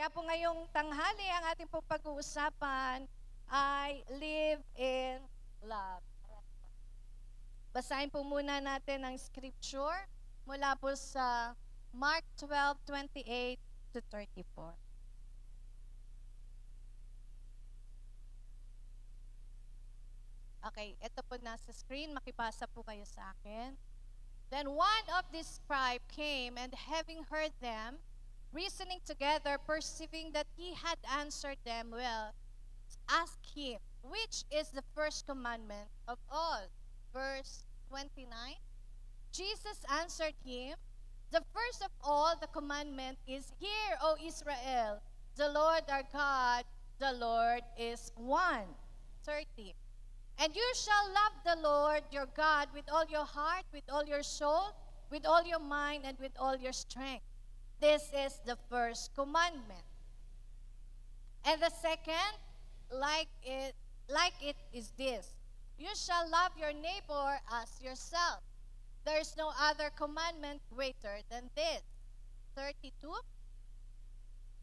Kaya po ngayong tanghali, ang ating pong pag-uusapan ay live in love. Basahin po muna natin ang scripture mula po sa Mark 12:28 to 34. Okay, ito po nasa screen. Makipasa po kayo sa akin. Then one of these scribes came, and having heard them, reasoning together, perceiving that he had answered them well, asked him, which is the first commandment of all? Verse 29. Jesus answered him, the first of all the commandment is, Hear, O Israel, the Lord our God, the Lord is one. 30. And you shall love the Lord your God with all your heart, with all your soul, with all your mind, and with all your strength. This is the first commandment. And the second, like it is this. You shall love your neighbor as yourself. There is no other commandment greater than this. 32.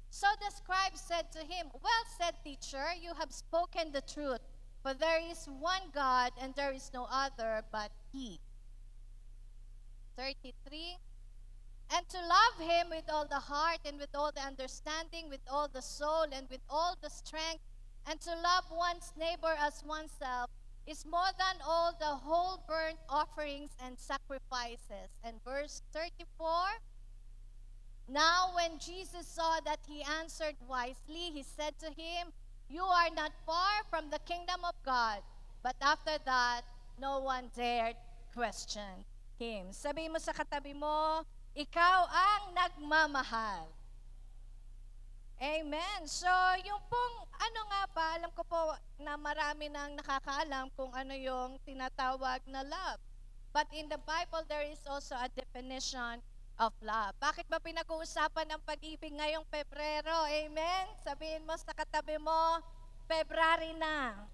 So the scribe said to him, Well said, teacher, you have spoken the truth. For there is one God, and there is no other but He. 33. And to love Him with all the heart, and with all the understanding, with all the soul, and with all the strength, and to love one's neighbor as oneself, is more than all the whole burnt offerings and sacrifices. And verse 34. Now when Jesus saw that he answered wisely, he said to him, You are not far from the kingdom of God. But after that, no one dared question him. Sabihin mo sa katabi mo, ikaw ang nagmamahal. Amen. So, yung pong, alam ko po na marami nang nakakaalam kung ano yung tinatawag na love. But in the Bible, there is also a definition of love. Bakit ba pinag-uusapan ng pag-ibig ngayong Pebrero? Amen? Sabihin mo sa katabi mo, February na.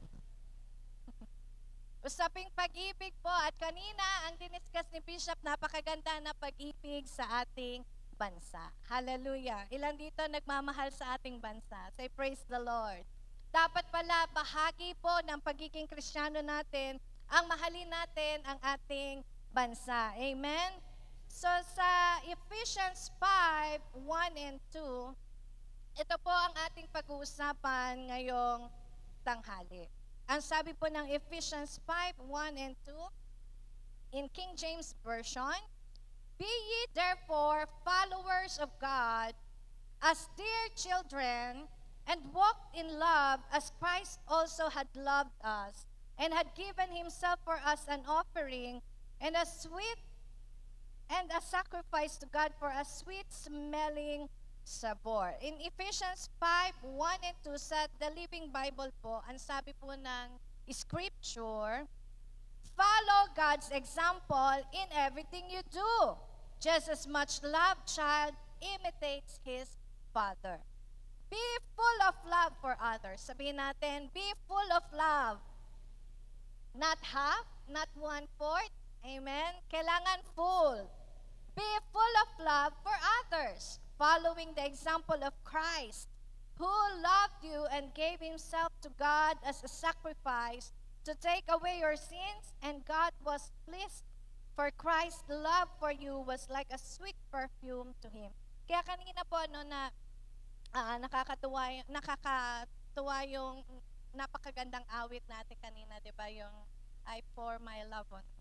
Usaping pag-ibig po. At kanina, ang diniscuss ni Bishop, napakaganda na pag-ibig sa ating bansa. Hallelujah. Ilan dito nagmamahal sa ating bansa? Say, praise the Lord. Dapat pala, bahagi po ng pagiging Kristiyano natin, ang mahalin natin ang ating bansa. Amen? So, sa Ephesians 5:1 and 2, ito po ang ating pag-uusapan ngayong tanghali. Ang sabi po ng Ephesians 5:1 and 2, in King James Version, Be ye therefore followers of God, as dear children, and walk in love, as Christ also had loved us, and had given himself for us an offering, and a sacrifice to God for a sweet-smelling sabor. In Ephesians 5:1 and 2, sa The Living Bible po, ang sabi po ng scripture, follow God's example in everything you do. Just as much love child imitates his father. Be full of love for others. Sabihin natin, be full of love. Not half, not 1/4. Amen? Kailangan full. Be full of love for others, following the example of Christ, who loved you and gave himself to God as a sacrifice to take away your sins, and God was pleased, for Christ's love for you was like a sweet perfume to him. Kaya kanina po nakakatuwa yung napakagandang awit natin kanina, 'di ba? Yung I pour my love on you.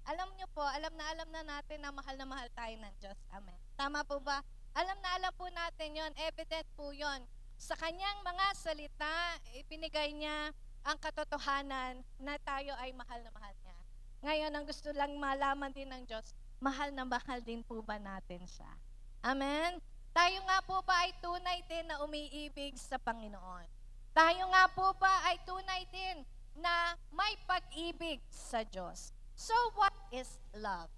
Alam niyo po, alam na natin na mahal tayo ng Diyos. Amen. Tama po ba? Alam po natin yon, evident po yon. Sa kanyang mga salita, ipinigay niya ang katotohanan na tayo ay mahal na mahal niya. Ngayon, ang gusto lang malaman din ng Diyos, mahal na mahal din po ba natin siya? Amen? Tayo nga po ba ay tunay din na umiibig sa Panginoon? Tayo nga po ba ay tunay din na may pag-ibig sa Diyos? So, what is love?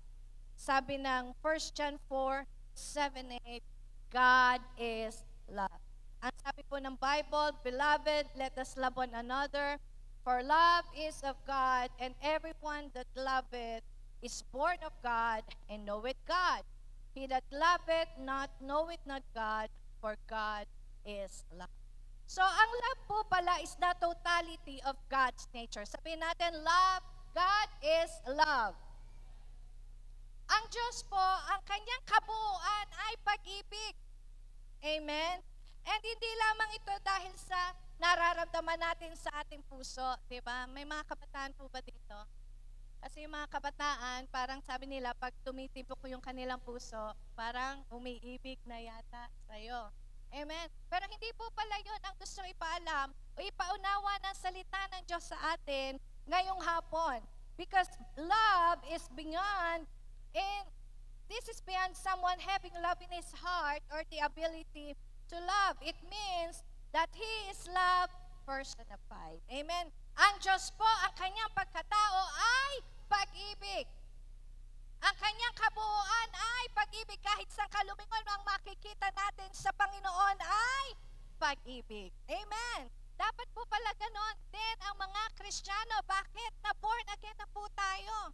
Sabi ng 1 John 4:7-8, God is love. Ang sabi po ng Bible, Beloved, let us love one another, for love is of God, and everyone that loveth is born of God, and knoweth God. He that loveth not knoweth not God, for God is love. So, ang love po pala is the totality of God's nature. Sabihin natin, love, God is love. Ang Diyos po, ang kanyang kabuuan ay pag-ibig. Amen? And hindi lamang ito dahil sa nararamdaman natin sa ating puso, di ba? May mga kabataan po ba dito? Kasi yung mga kabataan, parang sabi nila, pag tumitibok ko yung kanilang puso, parang umiibig na yata sa'yo. Amen? Pero hindi po pala yun ang gusto ipaalam o ipaunawa ng salita ng Diyos sa atin ngayong hapon. Because love is beyond, and this is beyond someone having love in his heart or the ability to love. It means that He is love personified. Amen? Ang Diyos po, ang kanyang pagkatao ay pag-ibig. Ang kanyang kabuuan ay pag-ibig. Kahit sa kalumingon ang makikita natin sa Panginoon ay pag-ibig. Amen? Dapat po pala ganon din ang mga Kristiyano. Bakit? Na born again na po tayo.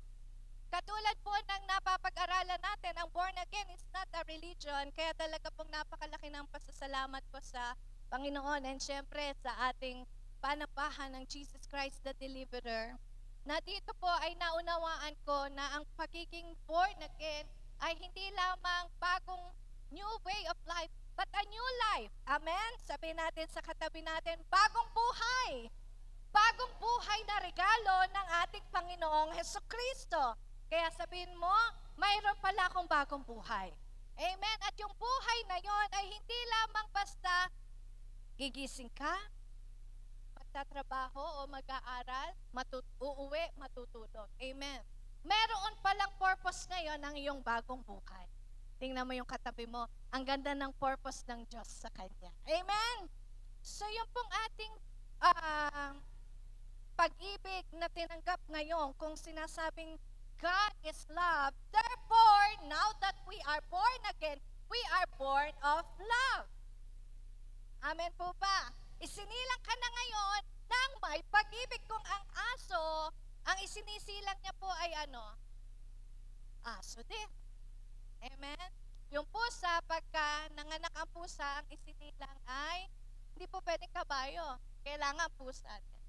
Katulad po ng napapag-aralan natin, ang born again is not a religion. Kaya talaga pong napakalaki ng pasasalamat po sa Panginoon. And syempre sa ating panampahan ng Jesus Christ the Deliverer, na dito po ay naunawaan ko na ang pagiging born again ay hindi lamang bagong new way of life, but a new life. Amen? Sabihin natin sa katabi natin, bagong buhay. Bagong buhay na regalo ng ating Panginoong Hesukristo. Kaya sabihin mo, mayroon pala akong bagong buhay. Amen? At yung buhay na yon ay hindi lamang basta gigising ka, magtatrabaho o mag-aaral, uuwi, matutulog. Amen. Meron palang purpose ngayon ng iyong bagong buhay. Tingnan mo yung katabi mo, ang ganda ng purpose ng Diyos sa Kanya. Amen? So yung pong ating pag-ibig na tinanggap ngayon, kung sinasabing God is love, therefore, now that we are born again, we are born of love. Amen po ba? Isinilang ka na ngayon ng may pag-ibig. Kung ang aso, ang isinisilang niya po ay ano? Aso din. Amen? Yung pusa, pagka nanganak ang pusa, ang isinilang ay hindi po pwedeng kabayo. Kailangan pusa din.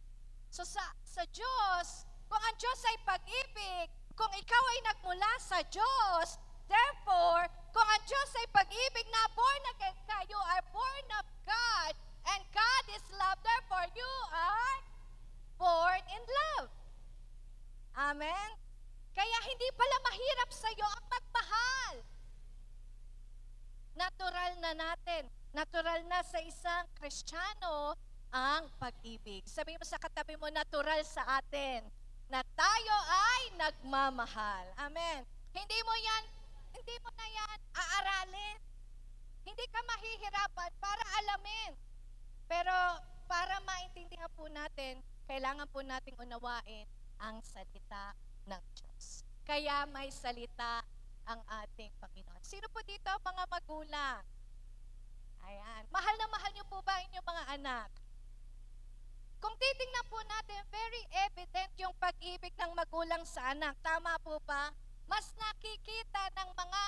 So sa Diyos, kung ang Diyos ay pag-ibig, kung ikaw ay nagmula sa Diyos, therefore, kung ang Diyos ay pag-ibig na born again ka, you are born of God, and God is love, therefore you are born in love. Amen? Kaya hindi pala mahirap sa iyo ang magmahal. Natural na natin, natural na sa isang Kristiyano ang pag-ibig. Sabihin mo sa katabi mo, natural sa atin na tayo ay nagmamahal. Amen. Hindi mo na yan aaralin. Hindi ka mahihirapan para alamin. Pero para maintindihan po natin, kailangan po nating unawain ang salita ng Diyos. Kaya may salita ang ating Panginoon. Sino po dito mga magulang? Ayan. Mahal na mahal niyo po ba inyong mga anak? Kung titingnan po natin, very evident yung pag-ibig ng magulang sa anak. Tama po ba? Mas nakikita ng mga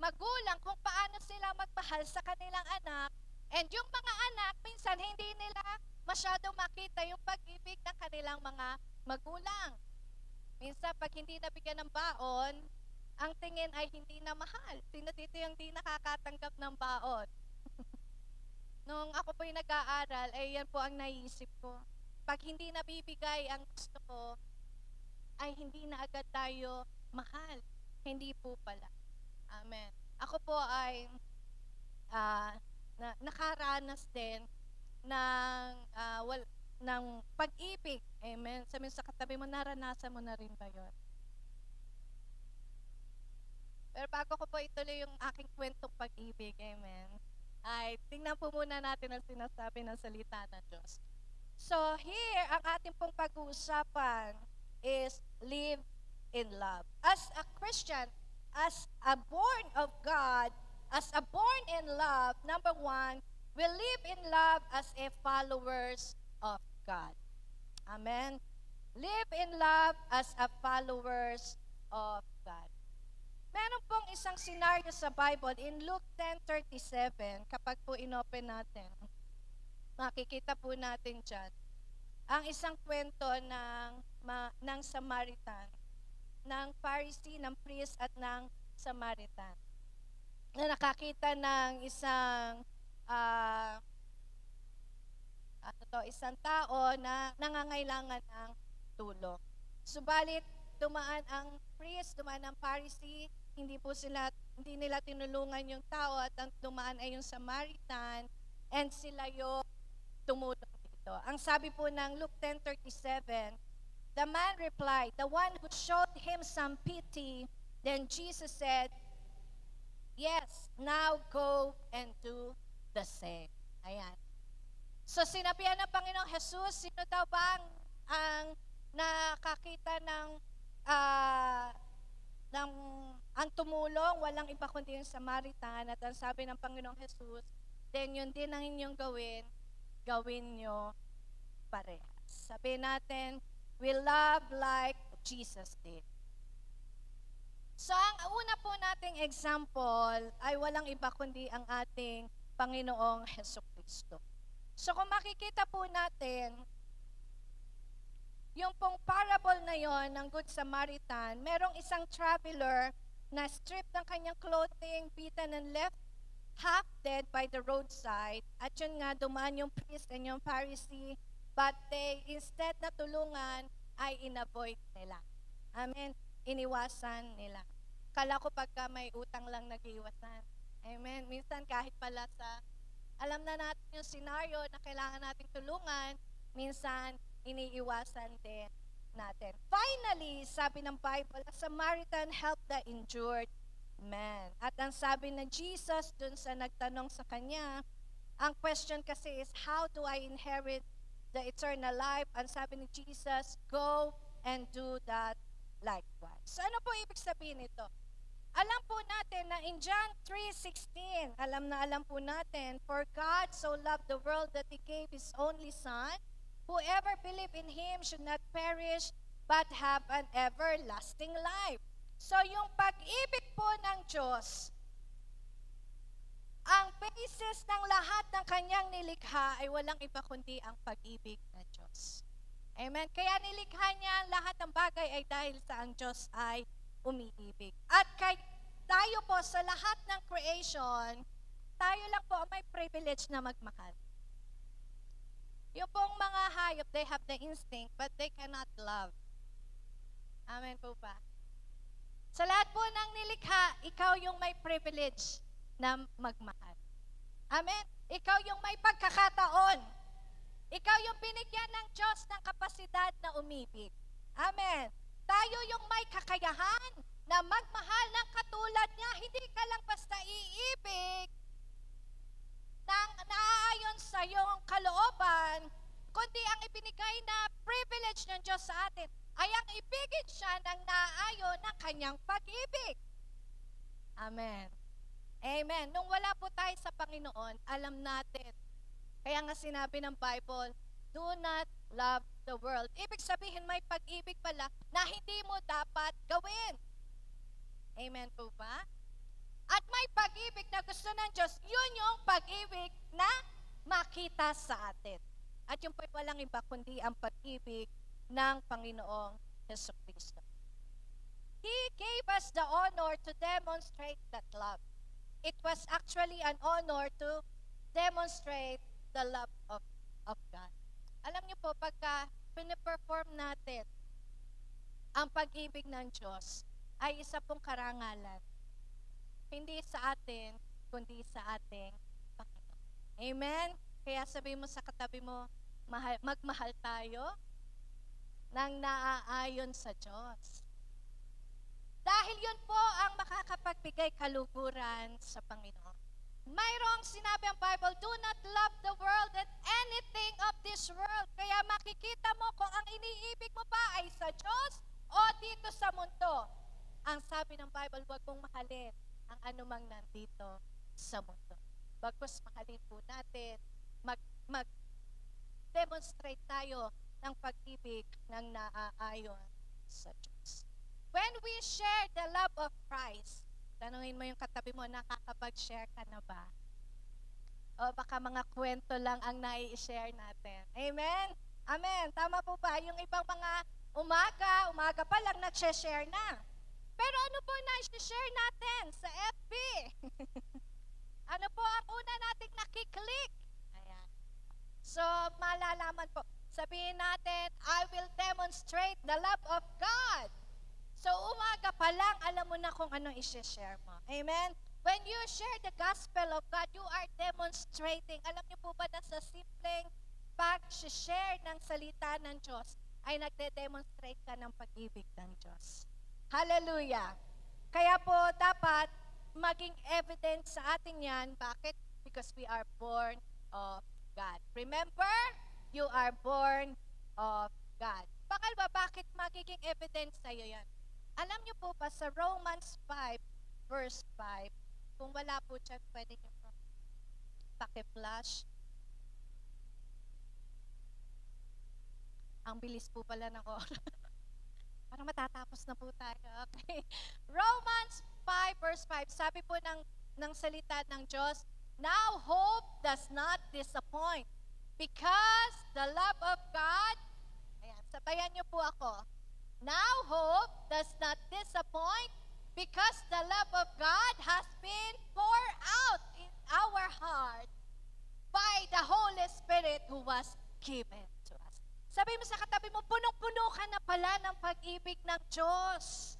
magulang kung paano sila magmahal sa kanilang anak. And yung mga anak, minsan hindi nila masyadong makita yung pag-ibig ng kanilang mga magulang. Minsan, pag hindi nabigyan ng baon, ang tingin ay hindi na mahal. Sino dito yung hindi nakakatanggap ng baon? Nung ako po yung nag-aaral, ay yan po ang naisip ko. Pag hindi nabibigay ang gusto ko, ay hindi na agad tayo mahal. Hindi po pala. Amen. Ako po ay nakaranas din ng pag-ibig. Amen. Sabi sa katabi mo, naranasan mo na rin ba yun? Pero bago ko po ituloy yung aking kwentong pag-ibig, amen, ay tingnan po muna natin ang sinasabi ng salita ng Diyos. So here, ang ating pong pag-uusapan is live in love. As a Christian, as a born of God, as a born in love, number one, we live in love as a followers of God. Amen? Live in love as a followers of God. Meron pong isang scenario sa Bible in Luke 10:37, kapag po inopen natin, makikita po natin dyan, ang isang kwento ng Samaritan, ng Pharisee, ng priest at ng Samaritan, na nakakita ng isang tao na nangangailangan ng tulong. Subalit, dumaan ang priest, dumaan ang Pharisee, hindi nila tinulungan yung tao, at ang dumaan ay yung Samaritan, and sila yung tumulong dito. Ang sabi po ng Luke 10:37, the man replied, the one who showed him some pity. Then Jesus said, yes, now go and do the same. Ayan. So sinabihan ng Panginoong Jesus, sino daw ba ang nakakita ang tumulong? Walang iba kundi yung Samaritan. At ang sabi ng Panginoong Jesus, then yun din ang inyong gawin nyo parehas. Sabi natin, we love like Jesus did. So ang una po nating example ay walang iba kundi ang ating Panginoong Hesukristo. So kung makikita po natin, yung pong parable na yon ng Good Samaritan, merong isang traveler na stripped ng kanyang clothing, beaten and left half dead by the roadside. At yun nga, dumaan yung priest and yung Pharisee, but they, instead na tulungan, ay inavoid nila. Amen. Iniwasan nila. Kala ko pagka may utang lang nag-iwasan. Amen. Minsan kahit pala alam na natin yung scenario na kailangan nating tulungan, minsan iniiwasan din natin. Finally, sabi ng Bible, a Samaritan helped the injured man. At ang sabi ng Jesus dun sa nagtanong sa kanya, ang question kasi is, how do I inherit the eternal life? Ang sabi ni Jesus, go and do that likewise. So ano po ibig sabihin nito? Alam po natin na in John 3:16, alam po natin, for God so loved the world that He gave His only Son, whoever believe in Him should not perish, but have an everlasting life. So yung pag-ibig po ng Diyos, ang basis ng lahat ng Kanyang nilikha ay walang iba kundi ang pag-ibig ng Diyos. Amen? Kaya nilikha niya lahat ng bagay ay dahil sa ang Diyos ay umiibig. At tayo po sa lahat ng creation, tayo lang po may privilege na magmahal. Yung pong mga hayop, they have the instinct, but they cannot love. Amen po ba? Sa lahat po ng nilikha, ikaw yung may privilege na magmahal. Amen? Ikaw yung may pagkakataon. Ikaw yung binigyan ng Diyos ng kapasidad na umibig. Amen? Tayo yung may kakayahan na magmahal ng katulad niya. Hindi ka lang basta iibig ng naaayon sa iyong kalooban, kundi ang ibinigay na privilege ng Diyos sa atin ay ang ibigin siya ng naaayon ng kanyang pag-ibig. Amen. Amen. Nung wala po tayo sa Panginoon, alam natin. Kaya nga sinabi ng Bible, do not love the world. Ibig sabihin, may pag-ibig pala na hindi mo dapat gawin. Amen po ba? At may pag-ibig na gusto ng Diyos, yun yung pag-ibig na makita sa atin. At yung walang iba kundi ang pag-ibig ng Panginoong Hesukristo. He gave us the honor to demonstrate that love. It was actually an honor to demonstrate the love of God. Alam niyo po, pagka piniperform natin ang pag-ibig ng Diyos, ay isa pong karangalan. Hindi sa atin, kundi sa ating Panginoon. Amen? Kaya sabi mo sa katabi mo, magmahal tayo ng naaayon sa Diyos. Dahil yun po ang makakapagbigay kaluguran sa Panginoon. Mayroong sinabi ang Bible, do not love the world and anything of this world. Kaya makikita mo kung ang iniibig mo pa ay sa Diyos o dito sa mundo. Ang sabi ng Bible, huwag mong mahalin ang anumang nandito sa mundo. Bagkus mahalin po natin, mag-demonstrate tayo ng pag-ibig ng naaayon sa Diyos. When we share the love of Christ, tanungin mo yung katabi mo, nakakapag-share ka na ba? O baka mga kwento lang ang nai-share natin. Amen? Amen. Tama po ba? Yung ibang mga umaga pa lang nag-share na. Pero ano po na-share natin sa FB? Ano po ang una nating nakiklik? Ayan. So, malalaman po. Sabihin natin, I will demonstrate the love of God. So, umaga pa lang, alam mo na kung anong i-share mo. Amen? When you share the gospel of God, you are demonstrating. Alam niyo po ba na sa simpleng pag-share ng salita ng Diyos, ay nagde-demonstrate ka ng pag-ibig ng Diyos. Hallelujah! Kaya po, dapat maging evidence sa atin yan. Bakit? Because we are born of God. Remember, you are born of God. Bakit magiging evidence sa'yo yan? Alam niyo po ba sa Romans 5, verse 5, kung wala po dyan, pwede niyo po paki-flash. Ang bilis po pala ng oras. Parang matatapos na po tayo. Okay. Romans 5, verse 5, sabi po ng salita ng Diyos, now hope does not disappoint because the love of God, ayan, sabayan niyo po ako, now hope does not disappoint because the love of God has been poured out in our heart by the Holy Spirit who was given to us. Sabi mo sa katabi mo, punong-puno ka na pala ng pag-ibig ng Diyos.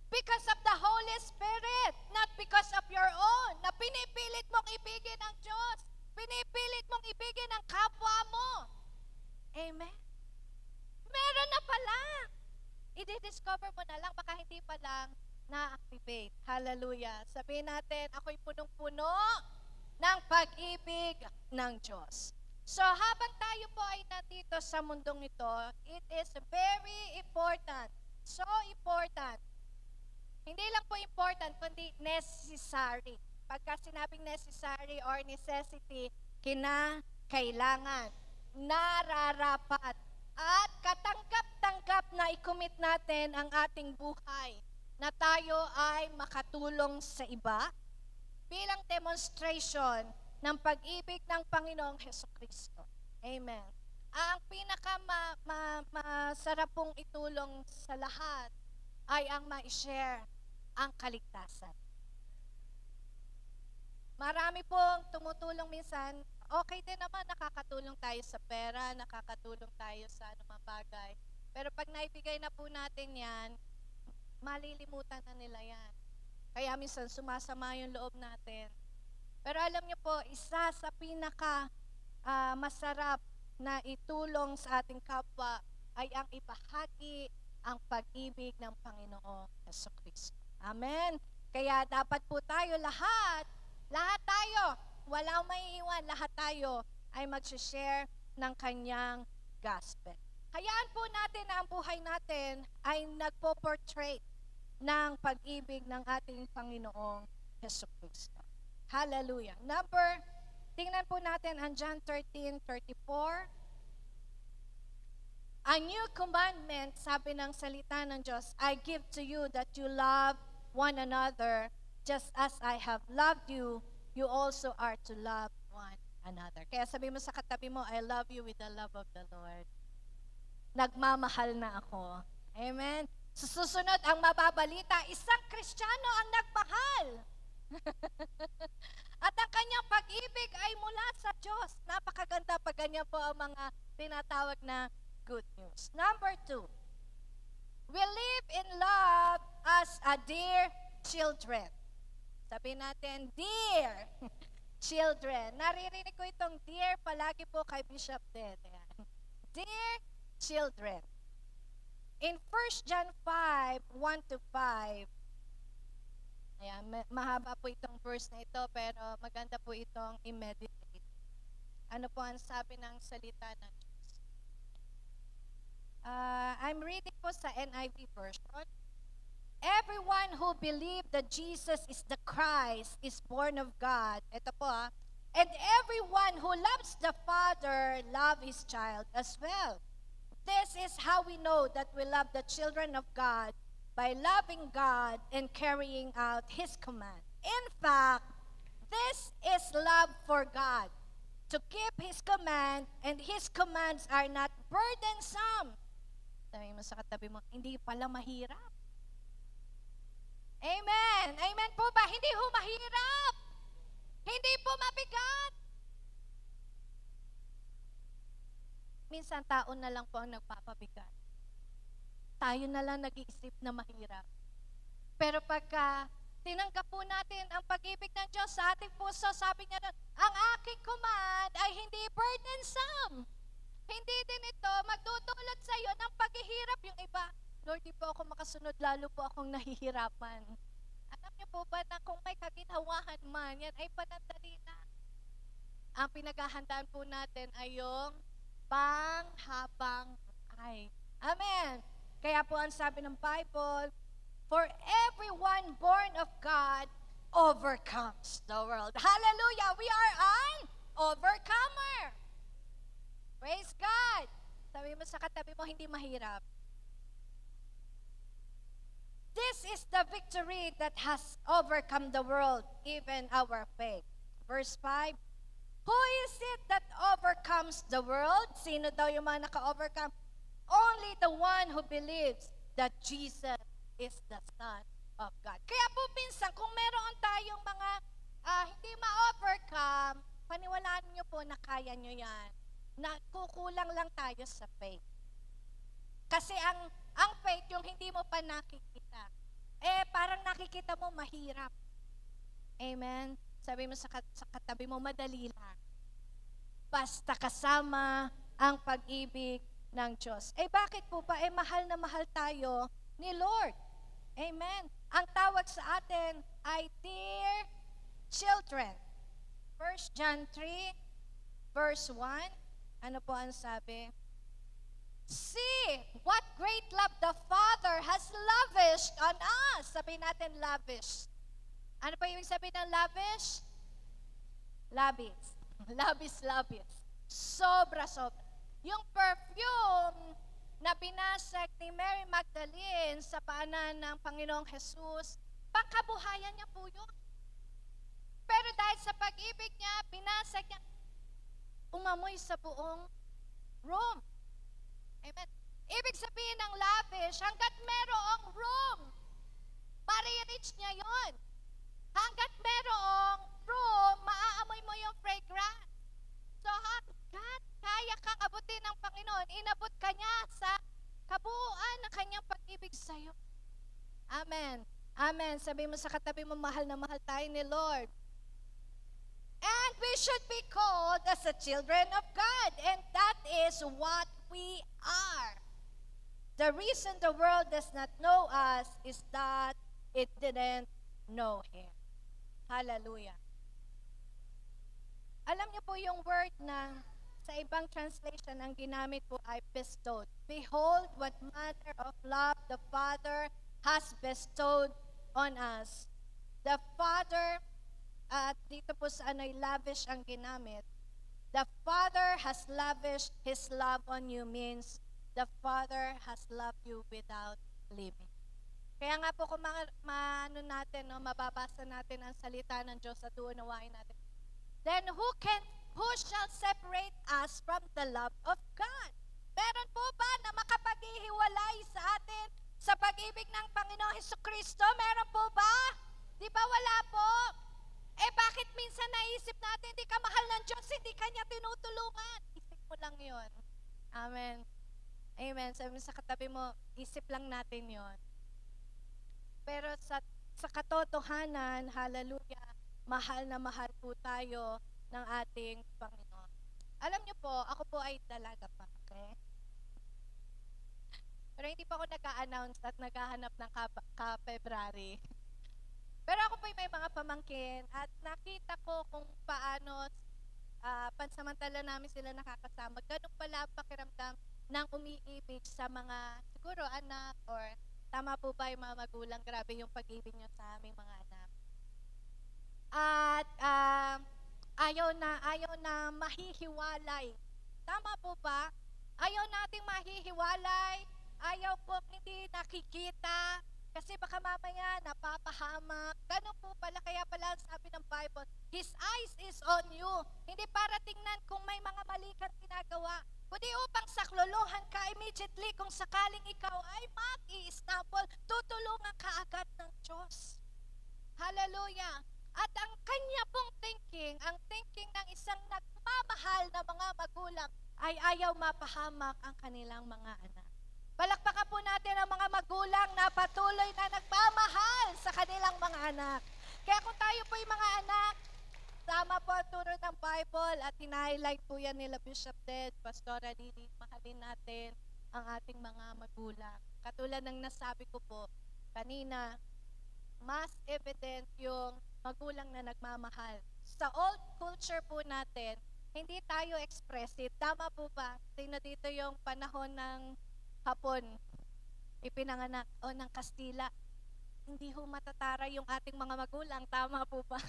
Because of the Holy Spirit, not because of your own, na pinipilit mong ibigin ang Diyos. Pinipilit mong ibigin ang kapwa mo. Amen? Meron na pala. I-discover mo na lang, baka hindi pa lang na-activate. Hallelujah. Sabihin natin, ako'y punong-puno ng pag-ibig ng Diyos. So, habang tayo po ay nandito sa mundong ito, it is very important. So important. Hindi lang po important, kundi necessary. Pagka sinabing necessary or necessity, kinakailangan, nararapat, at katanggap-tanggap na i-commit natin ang ating buhay na tayo ay makatulong sa iba bilang demonstration ng pag-ibig ng Panginoong Hesukristo. Amen. Ang pinaka-masarap pong itulong sa lahat ay ang ma-share ang kaligtasan. Marami pong tumutulong minsan, okay din naman, nakakatulong tayo sa pera, nakakatulong tayo sa anumang bagay. Pero pag naibigay na po natin yan, malilimutan na nila yan. Kaya minsan sumasama yung loob natin. Pero alam niyo po, isa sa masarap na itulong sa ating kapwa ay ang ibahagi ang pag-ibig ng Panginoong Hesukristo. Amen? Kaya dapat po tayo lahat tayo, walang maiiwan, lahat tayo ay mag-share ng kanyang gospel. Hayaan po natin na ang buhay natin ay nagpo-portray ng pag-ibig ng ating Panginoong Hesukristo. Hallelujah. Tingnan po natin ang John 13:34. A new commandment, sabi ng salita ng Diyos, I give to you that you love one another just as I have loved you, you also are to love one another. Kaya sabi mo sa katabi mo, I love you with the love of the Lord. Nagmamahal na ako. Amen? Susunod ang mababalita, isang Kristiyano ang nagmahal. At ang kanyang pag-ibig ay mula sa Diyos. Napakaganda pag ganyan po ang mga tinatawag na good news. Number 2, we live in love as a dear children. Sabi natin, dear children. Naririnig ko itong dear palagi po kay Bishop Ted. Dear children. In 1 John 5:1-5, ayan, mahaba po itong verse na ito, pero maganda po itong i-meditate. Ano po ang sabi ng salita ng Diyos? I'm reading po sa NIV version. Everyone who believes that Jesus is the Christ is born of God. Ito po and everyone who loves the Father loves his child as well. This is how we know that we love the children of God by loving God and carrying out His command. In fact, this is love for God, to keep His command, and His commands are not burdensome. Sabi mo sa katabi mo, hindi pala mahirap. Amen. Amen po ba? Hindi ho mahirap. Hindi po mabigat. Minsan tao na lang po ang nagpapabigat. Tayo na lang nag-iisip na mahirap. Pero pagka tinanggap po natin ang pag-ibig ng Diyos sa ating puso, sabi niya doon, ang aking command ay hindi burdensome. Hindi din ito magdudulot sa iyo ng paghihirap. Yung iba, Lord, di po ako makasunod, lalo po akong nahihirapan. Alam niyo po ba na kung may kaginhawahan man, yan ay panandali na. Ang pinaghahandaan po natin ay yung panghabang buhay. Amen. Kaya po ang sabi ng Bible, for everyone born of God overcomes the world. Hallelujah! We are an overcomer. Praise God! Sabi mo sa katabi mo, hindi mahirap. This is the victory that has overcome the world, even our faith. Verse 5, who is it that overcomes the world? Sino daw yung mga naka-overcome? Only the one who believes that Jesus is the Son of God. Kaya po minsan, kung meron tayong mga hindi ma-overcome, paniwalaan nyo po na kaya nyo yan. Kukulang lang tayo sa faith. Kasi ang faith, yung hindi mo pa nakikita, parang nakikita mo mahirap. Amen? Sabi mo sa katabi mo, madali lang. Basta kasama ang pag-ibig ng Diyos. Bakit po ba? Mahal na mahal tayo ni Lord. Amen? Ang tawag sa atin ay dear children. 1 John 3, verse 1. Ano po ang sabi? See what great love the Father has lavished on us. Sabihin natin lavish. Ano pa yung sabihin ng lavish? Labis. Labis. Sobra-sobra. Yung perfume na binasag ni Mary Magdalene sa paanan ng Panginoong Jesus, pangkabuhayan niya po yun. Pero dahil sa pag-ibig niya, binasag niya, umamoy sa buong room. Amen. Ibig sabihin ng lavish, hanggat merong room, ma-reach niya yon. Hanggat merong room, maaamoy mo yung fragrance. So hanggat kaya kang abutin ng Panginoon, inabot ka niya sa kabuuan ng kanyang pag-ibig sa iyo. Amen. Amen. Sabi mo sa katabi mo, mahal na mahal tayo ni Lord. And we should be called as the children of God. And that is what we are. The reason the world does not know us is that it didn't know Him. Hallelujah. Alam niyo po yung word na sa ibang translation ang ginamit po ay bestowed. Behold what manner of love the Father has bestowed on us. The Father, at dito po sa lavish ang ginamit. The Father has lavished His love on you means the Father has loved you without limit. Kaya nga po kung mababasa natin ang salita ng Diyos at uunawain natin, then who shall separate us from the love of God? Meron po ba na makapaghihiwalay sa atin sa pag-ibig ng Panginoong Hesukristo? Meron po ba? Di ba wala po? Bakit minsan naisip natin, hindi ka mahal ng Diyos, hindi ka niya tinutulungan? Isip mo lang yon. Amen. Amen. Sabi mo sa katabi mo, isip lang natin yon. Pero sa katotohanan, hallelujah, mahal na mahal po tayo ng ating Panginoon. Alam niyo po, ako po ay dalaga pa, okay? Pero hindi pa ako nag-a-announce at naghahanap ng ka-February. Pero ako po may mga pamangkin at nakita ko kung paano pansamantala namin sila nakakasama. Ganun pala pakiramdam ng umiibig sa mga, siguro anak, or tama po ba yung mga magulang, grabe yung pag-ibig nyo sa aming mga anak. At ayaw na mahihiwalay. Tama po ba? Ayaw nating mahihiwalay, ayaw po hindi nakikita, Kasi baka mamaya napapahamak. Ganun po pala, kaya pala sabi ng Bible, His eyes is on you. Hindi para tingnan kung may mga mali kang ginagawa, kundi upang saklolohan ka immediately kung sakaling ikaw ay mag-i-stumble, tutulungan ka agad ng Diyos. Hallelujah! At ang kanya pong thinking, ang thinking ng isang nagmamahal na mga magulang, ay ayaw mapahamak ang kanilang mga anak. Palakpakan po natin ang mga magulang na patuloy na nagmamahal sa kanilang mga anak. Kaya kung tayo po yung mga anak, tama po ang turo ng Bible at hina-highlight po yan nila Bishop Ted, Pastora Didi, mahalin natin ang ating mga magulang. Katulad ng nasabi ko po kanina, mas evident yung magulang na nagmamahal. Sa old culture po natin, hindi tayo expressive. Tama po ba? Tingnan dito yung panahon ng Hapon, ipinanganak, o ng Kastila. Hindi ho matatara yung ating mga magulang. Tama po ba?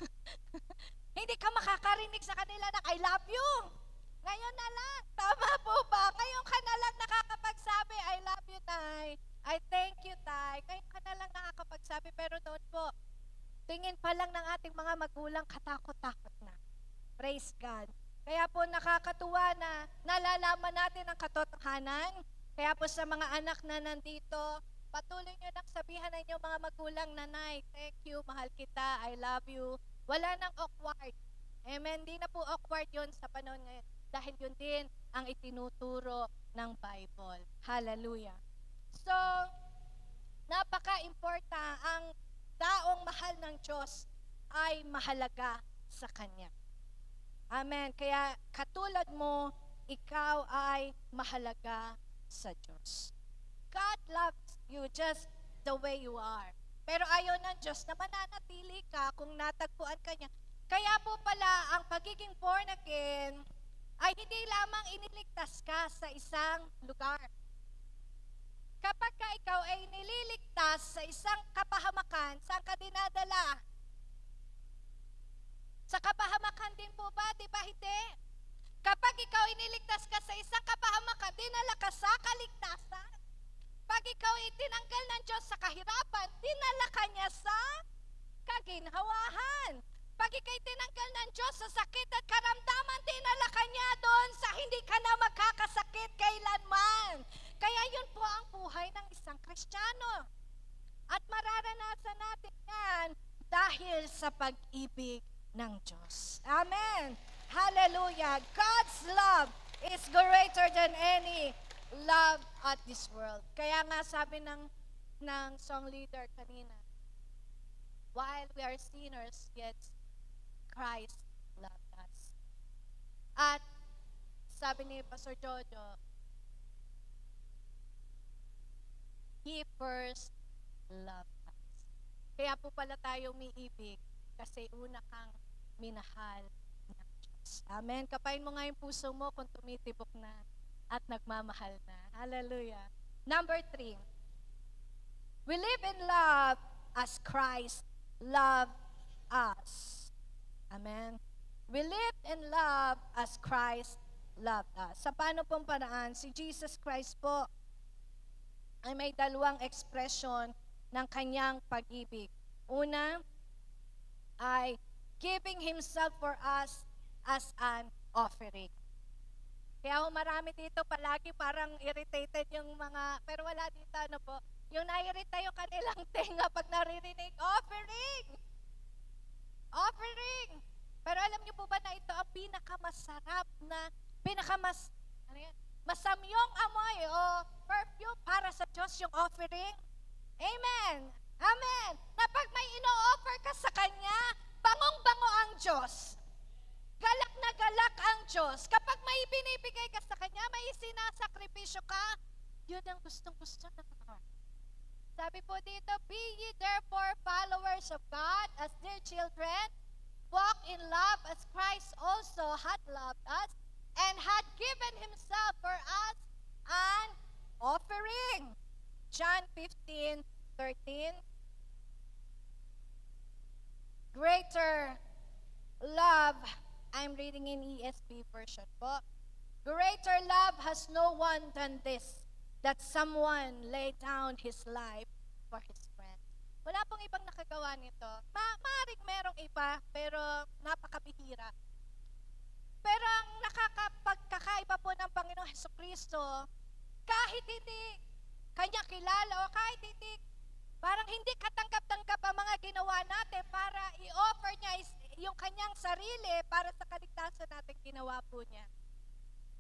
Hindi ka makakarinig sa kanila na, I love you. Ngayon na lang. Tama po ba? Ngayon ka na lang nakakapagsabi, I love you, Tay. I thank you, Tay. Ngayon ka na lang nakakapagsabi. Pero noon po, tingin pa lang ng ating mga magulang, katakot-takot na. Praise God. Kaya po nakakatuwa na nalalaman natin ang katotohanan. Kaya po sa mga anak na nandito, patuloy nyo nang sabihan ng inyong mga magulang, nanay, thank you, mahal kita, I love you. Wala nang awkward. Amen. Di na po awkward yun sa panahon ngayon. Dahil yun din ang itinuturo ng Bible. Hallelujah. So, napaka-important, ang taong mahal ng Diyos ay mahalaga sa Kanya. Amen. Kaya katulad mo, ikaw ay mahalaga sa Diyos. God loves you just the way you are. Pero ayaw ng Diyos na mananatili ka kung natagpuan ka niya. Kaya po pala, ang pagiging born again ay hindi lamang iniligtas ka sa isang lugar. Kapag ka ikaw ay nililigtas sa isang kapahamakan, saan ka dinadala? Sa kapahamakan din po ba? Di ba hindi? Kapag ikaw iniligtas ka sa isang kapahamakan, dinala ka sa kaligtasan. Pag ikaw itinanggal ng Diyos sa kahirapan, dinala ka niya sa kaginhawahan. Pag ikaw itinanggal ng Diyos sa sakit at karamdaman, dinala ka niya doon sa hindi ka na magkakasakit kailanman. Kaya yun po ang buhay ng isang Kristiyano. At mararanasan natin yan dahil sa pag-ibig ng Diyos. Amen. Hallelujah. God's love is greater than any love at this world. Kaya nga sabi ng song leader kanina, while we are sinners, yet Christ loved us. At sabi ni Pastor Jojo, He first loved us. Kaya po pala tayo umiibig kasi una kang minahal ng Diyos. Amen. Kapain mo nga yung puso mo kung tumitibok na at nagmamahal na. Hallelujah. Number 3. We live in love as Christ loved us. Amen. We live in love as Christ loved us. Sa paano pong paraan? Si Jesus Christ po ay may dalawang expression ng kanyang pag-ibig. Una ay giving Himself for us as an offering. Kaya marami dito palagi parang irritated yung mga, pero wala dito ano po, yung naiirita yung kanilang tenga pag naririnig, offering! Offering! Pero alam niyo po ba na ito ang pinakamasarap na, masamyong amoy o perfume para sa Diyos yung offering? Amen! Amen! Na pag may ino-offer ka sa Kanya, bangong-bango ang Diyos. Galak na galak ang Diyos. Kapag may binibigay ka sa Kanya, may sinasakripisyo ka, yun ang gustong-gusto ng Lord. Sabi po dito, be ye therefore followers of God as dear children, walk in love as Christ also had loved us, and had given Himself for us an offering. John 15:13. Greater love, I'm reading in ESV version po. Greater love has no one than this, that someone lay down his life for his friend. Wala pong ibang nakagawa nito. Maaaring merong iba, pero napakabihira. Pero ang nakakapagkakaiba po ng Panginoong Hesukristo, kahit hindi Kanya kilala o kahit hindi, parang hindi katanggap-tanggap ang mga ginawa natin para i-offer niya yung Kanyang sarili para sa kaligtasan natin ginawa po niya.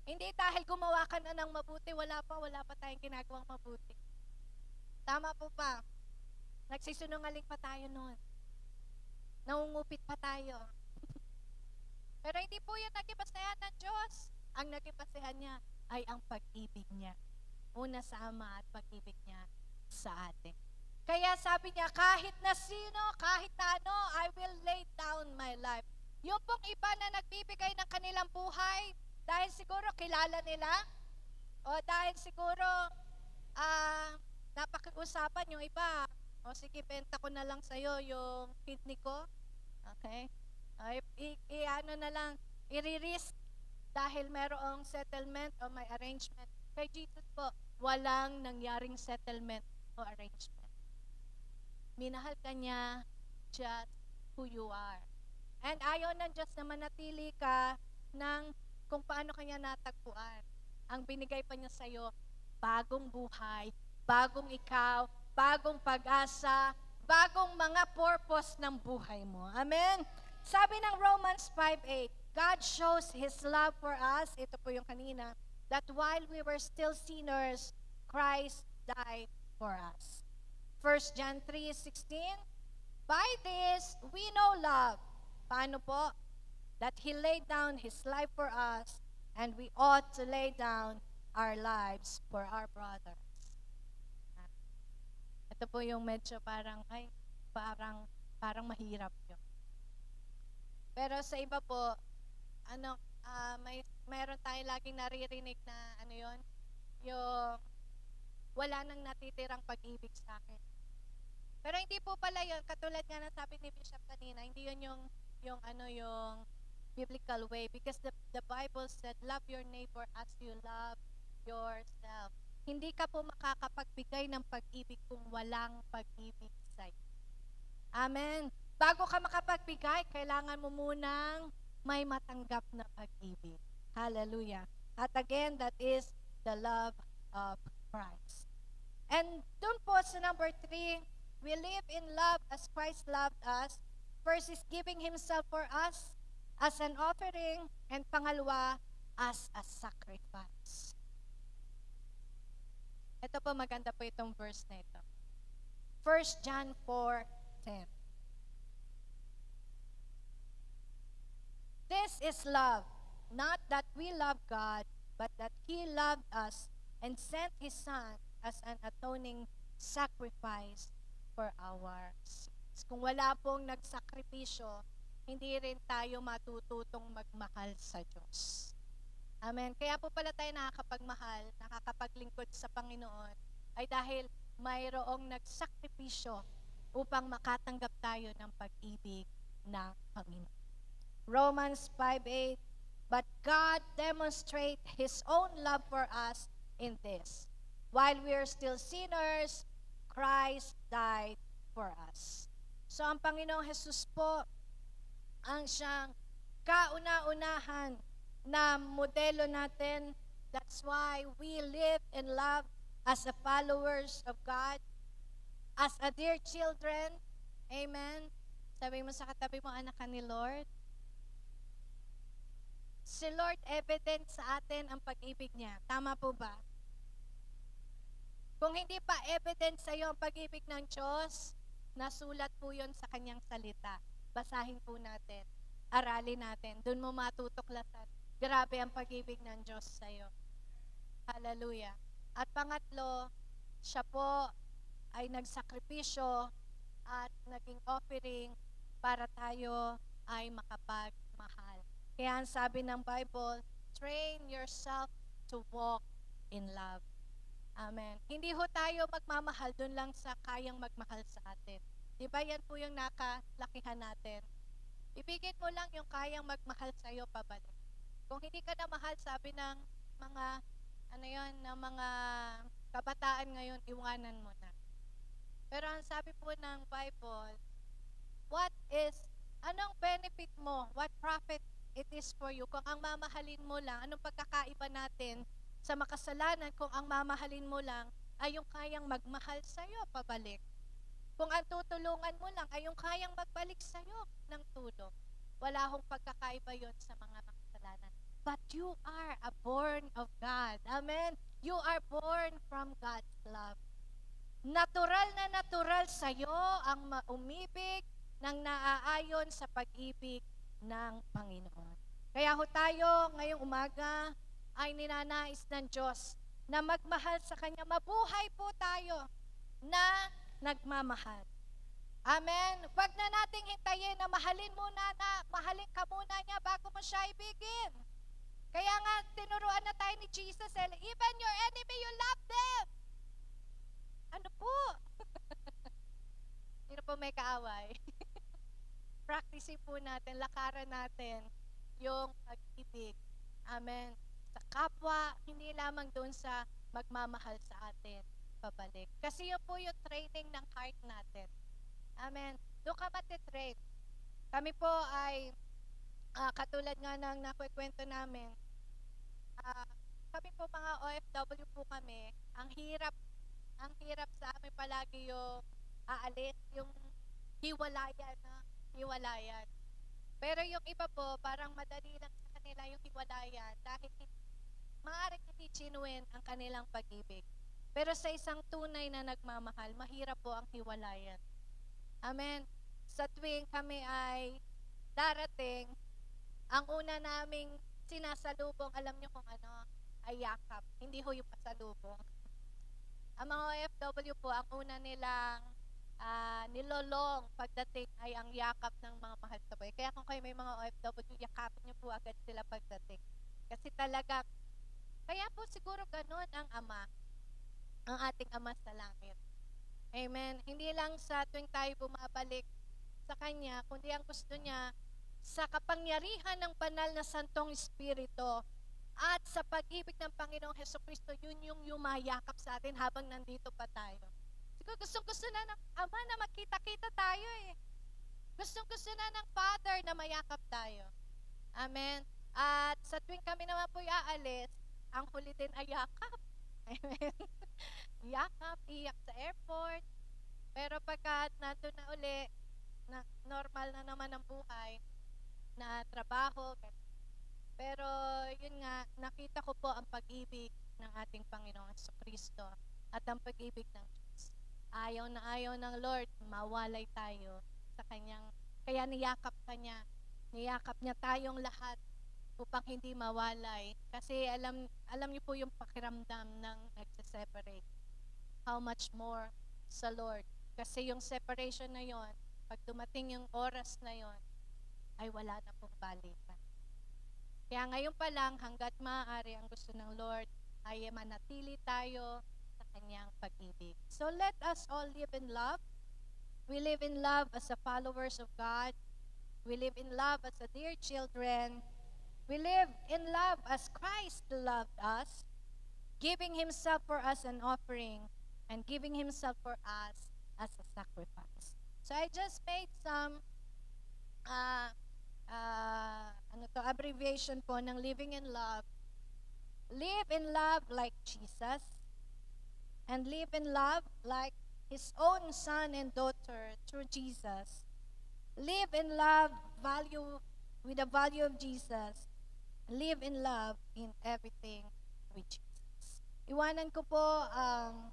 Hindi dahil gumawa ka na ng mabuti, wala pa tayong ginagawang mabuti. Tama po ba? Nagsisinungaling pa tayo noon. Nangungupit pa tayo. Pero hindi po yun naging basehan ng Diyos. Ang naging basehan niya ay ang pag-ibig niya. Una sa Ama at pag-ibig niya sa atin. Kaya sabi niya, kahit na sino, kahit ano, I will lay down my life. Yung pong iba na nagbibigay ng kanilang buhay, dahil siguro kilala nila, o dahil siguro napakiusapan yung iba, o sige, benta ko na lang sa'yo yung kidney ko. Okay? I-ano na lang, i-risk dahil merong settlement o may arrangement. Kay Jesus po, walang nangyaring settlement o arrangement. Minahal ka niya just who you are. And ayaw ng Diyos na manatili ka ng kung paano kanya natagpuan. Ang binigay pa niya sa'yo, bagong buhay, bagong ikaw, bagong pag-asa, bagong mga purpose ng buhay mo. Amen? Sabi ng Romans 5:8, God shows His love for us, ito po yung kanina, that while we were still sinners, Christ died for us. 1 John 3:16, by this we know love. Paano po? That He laid down His life for us, and we ought to lay down our lives for our brothers. Ito po yung medyo parang mahirap yun. Pero sa iba po, mayroon tayo laging naririnig na yung wala nang natitirang pag-ibig sa akin. Pero hindi po pala yun, katulad nga na sabi ni Bishop kanina, hindi yun yung biblical way, because the Bible said, love your neighbor as you love yourself. Hindi ka po makakapagbigay ng pag-ibig kung walang pag-ibig sa'yo. Amen. Bago ka makapagbigay, kailangan mo munang may matanggap na pag-ibig. Hallelujah. At again, that is the love of Christ. And dun po sa number 3, we live in love as Christ loved us. First is giving Himself for us as an offering, and pangalawa, as a sacrifice. Ito po, maganda po itong verse na ito. 1 John 4:10. This is love, not that we love God, but that He loved us and sent His Son as an atoning sacrifice for our sins. Kung wala pong nagsakripisyo, hindi rin tayo matututong magmahal sa Diyos. Amen. Kaya po pala tayo nakakapagmahal, nakakapaglingkod sa Panginoon, ay dahil mayroong nagsakripisyo upang makatanggap tayo ng pag-ibig ng Panginoon. Romans 5:8, but God demonstrate His own love for us in this. While we are still sinners, Christ died for us. So ang Panginoong Jesus po, ang siyang kauna-unahan na modelo natin. That's why we live in love as the followers of God, as a dear children. Amen. Sabi mo sa katabi mo, anak ka ni Lord. Si Lord evident sa atin ang pag-ibig niya. Tama po ba? Kung hindi pa evident sa iyo ang pag-ibig ng Diyos, nasulat po yun sa kanyang salita. Basahin po natin. Aralin natin. Doon mo matutuklasan. Grabe ang pag-ibig ng Diyos sa iyo. Hallelujah. At pangatlo, siya po ay nagsakripisyo at naging offering para tayo ay makapagmahal. Kaya ang sabi ng Bible, train yourself to walk in love. Amen. Hindi ho tayo magmamahal dun lang sa kayang magmahal sa atin. Diba yan po yung nakalakihan natin? Ibigin mo lang yung kayang magmahal sa iyo pabalik. Kung hindi ka na mahal, sabi ng mga, ng mga kabataan ngayon, iwanan mo na. Pero ang sabi po ng Bible, anong benefit mo? What profit it is for you? Kung ang mamahalin mo lang, anong pagkakaiba natin sa makasalanan kung ang mamahalin mo lang ay yung kayang magmahal sa'yo pabalik? Kung ang tutulungan mo lang ay yung kayang magbalik sa'yo ng tulong. Wala hong pagkakaiba yon sa mga makasalanan. But you are a born of God. Amen? You are born from God's love. Natural na natural sa'yo ang umibig ng naaayon sa pag-ibig ng Panginoon. Kaya ho tayo ngayong umaga ay ninanais ng Diyos na magmahal sa Kanya. Mabuhay po tayo na nagmamahal. Amen? Huwag na nating hintayin na mahalin ka muna niya bago mo siya ibigin. Kaya nga, tinuruan na tayo ni Jesus, even your enemy, you love them. Ano po? Sino po may kaaway? Practicing po natin, lakaran natin yung pag-ibig. Amen. Sa kapwa, hindi lamang doon sa magmamahal sa atin pabalik. Kasi yun po yung training ng heart natin. Amen. Doon ka matitrain. Kami po ay katulad nga ng nakukwento namin, kami po mga OFW po kami, ang hirap sa amin palagi yung aalis, yung hiwalayan. Pero yung iba po, parang madali lang sa kanila yung hiwalayan dahil maaaring hindi genuine ang kanilang pag-ibig. Pero sa isang tunay na nagmamahal, mahirap po ang hiwalayan. Amen. Sa tuwing kami ay darating, ang una naming sinasalubong, alam nyo kung ano, ay yakap. Hindi ho yung pasalubong. Ang mga OFW po, ang una nilang nilolong pagdating ay ang yakap ng mga mahal sa buhay. Kaya kung kayo may mga OFW, yakapin nyo po agad sila pagdating. Kasi talaga, kaya po siguro ganun ang Ama, ang ating Ama sa langit. Amen. Hindi lang sa tuwing tayo bumabalik sa Kanya, kundi ang gusto niya sa kapangyarihan ng banal na Santong Espiritu at sa pag-ibig ng Panginoong Hesukristo, yun yung yumayakap sa atin habang nandito pa tayo. Siguro gustong-gusto na ng Ama na magkita-kita tayo eh. Gustong-gusto na ng Father na mayakap tayo. Amen. At sa tuwing kami naman po aalis, ang huli din ay yakap. Amen. Yakap, iyak sa airport. Pero pagka nandun na uli, normal na naman ang buhay, na trabaho. Pero yun nga, nakita ko po ang pag-ibig ng ating Panginoong Jesucristo at ang pag-ibig ng Diyos. Ayaw ng Lord, mawalay tayo sa Kanyang, kaya niyakap niya tayong lahat upang hindi mawalay. Kasi alam niyo po yung pakiramdam ng nagse-separate. How much more sa Lord. Kasi yung separation na yon, pag dumating yung oras na yon, ay wala na pong balikan. Kaya ngayon pa lang, hanggat maaari, ang gusto ng Lord ay manatili tayo sa Kanyang pag-ibig. So let us all live in love. We live in love as the followers of God. We live in love as the dear children. We live in love as Christ loved us, giving Himself for us an offering and giving Himself for us as a sacrifice. So I just made some abbreviation po ng living in love. Live in love like Jesus, and live in love like His own son and daughter through Jesus. Live in love with the value of Jesus. Live in love in everything with Jesus. Iwanan ko po ang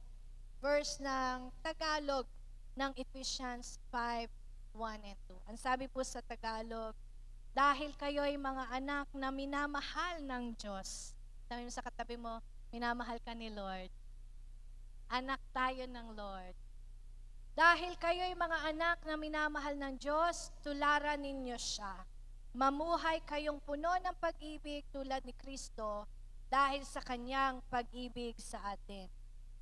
verse ng Tagalog ng Ephesians 5:1 and 2. Ang sabi po sa Tagalog, dahil kayo'y mga anak na minamahal ng Diyos. Sabi mo sa katabi mo, minamahal ka ni Lord. Anak tayo ng Lord. Dahil kayo'y mga anak na minamahal ng Diyos, tularan ninyo siya. Mamuhay kayong puno ng pag-ibig tulad ni Kristo dahil sa Kanyang pag-ibig sa atin.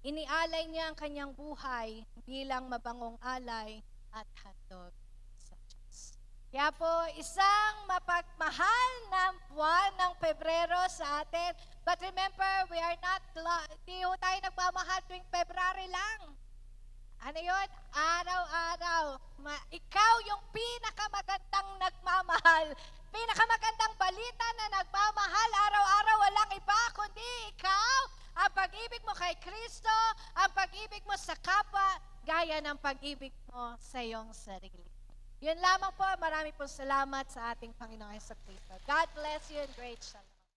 Inialay niya ang Kanyang buhay bilang mabangong alay at handog sa Diyos. Kaya po, isang mapagmahal na buwan ng Pebrero sa atin. But remember, we are not, di tayo nagmamahal tuwing February lang. Ano yun? Araw-araw. Ikaw yung pinakamagandang nagmamahal. Pinakamagandang balita na nagmamahal. Araw-araw walang iba, kundi ikaw. Ang pag-ibig mo kay Kristo, ang pag-ibig mo sa kapwa, gaya ng pag-ibig mo sa iyong sarili. Yun lamang po. Marami po salamat sa ating Panginoon Jesucristo. God bless you and great shalom.